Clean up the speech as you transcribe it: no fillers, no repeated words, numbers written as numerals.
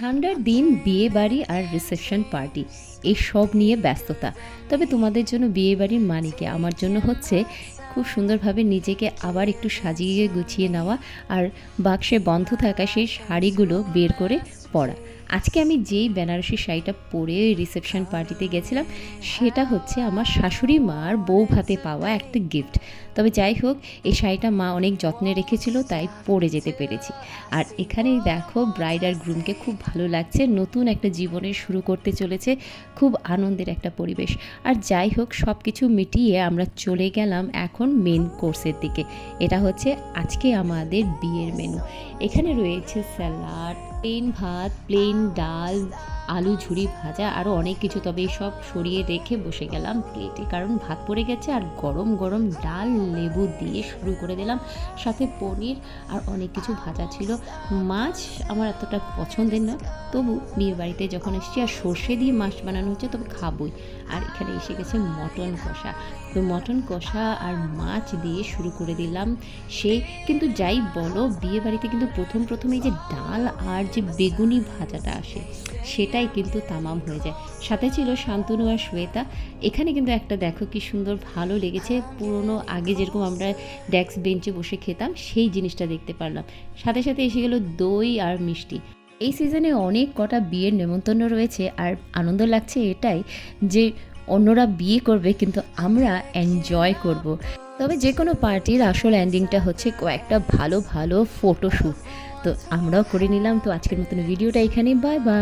ঠান্ডার দিন, বিয়ে বাড়ি আর রিসেপশন পার্টি এই সব নিয়ে ব্যস্ততা। তবে তোমাদের জন্য বিয়ে বাড়ির মানে কি, আমার জন্য হচ্ছে খুব সুন্দরভাবে নিজেকে আবার একটু সাজিয়ে গুছিয়ে নেওয়া আর বাক্সে বন্ধ থাকা সেই শাড়িগুলো বের করে পরা। আজকে আমি যেই বেনারসি শাড়িটা পরে রিসেপশন পার্টিতে গেছিলাম, সেটা হচ্ছে আমার শাশুড়ি মার বউ ভাতে পাওয়া একটা গিফট। তবে যাই হোক, এই শাড়িটা মা অনেক যত্নে রেখেছিল, তাই পরে যেতে পেরেছি। আর এখানেই দেখো, ব্রাইড আর গ্রুমকে খুব ভালো লাগছে, নতুন একটা জীবনের শুরু করতে চলেছে, খুব আনন্দের একটা পরিবেশ। আর যাই হোক, সব কিছু মিটিয়ে আমরা চলে গেলাম এখন মেন কোর্সের দিকে। এটা হচ্ছে আজকে আমাদের বিয়ের মেনু। এখানে রয়েছে স্যালাড, প্লেন ভাত, প্লেন ডাল, আলু ঝুরি ভাজা, আরও অনেক কিছু। তবে সব সরিয়ে রেখে বসে গেলাম প্লেটে, কারণ ভাত পড়ে গেছে। আর গরম গরম ডাল লেবু দিয়ে শুরু করে দিলাম, সাথে পনির আর অনেক কিছু ভাজা ছিল। মাছ আমার এতটা পছন্দের না, তবু বিয়ে বাড়িতে যখন এসেছি আর সর্ষে দিয়ে মাছ বানানো হচ্ছে, তবে খাবই। আর এখানে এসে গেছে মটন কষা। তো মটন কষা আর মাছ দিয়ে শুরু করে দিলাম। সেই কিন্তু যাই বলো, বিয়ে বাড়িতে কিন্তু প্রথম এই যে ডাল আর যে বেগুনি ভাজাটা আসে, সেটাই কিন্তু তামাম হয়ে যায়। সাথে ছিল শান্তনু আর শ্বেতা। এখানে কিন্তু একটা দেখো কি সুন্দর, ভালো লেগেছে। পুরনো আগে যেরকম আমরা ডেস্ক বেঞ্চে বসে খেতাম, সেই জিনিসটা দেখতে পারলাম। সাথে সাথে এসে গেল দই আর মিষ্টি। এই সিজনে অনেক কটা বিয়ের নেমন্তন্ন রয়েছে, আর আনন্দ লাগছে এটাই যে অন্যরা বিয়ে করবে কিন্তু আমরা এনজয় করব। তবে যে কোনো পার্টির আসল এন্ডিংটা হচ্ছে কয়েকটা ভালো ভালো ফটোশ্যুট। তো আমরাও করে নিলাম। তো আজকের মতন ভিডিওটা এখানে, বাই বাই।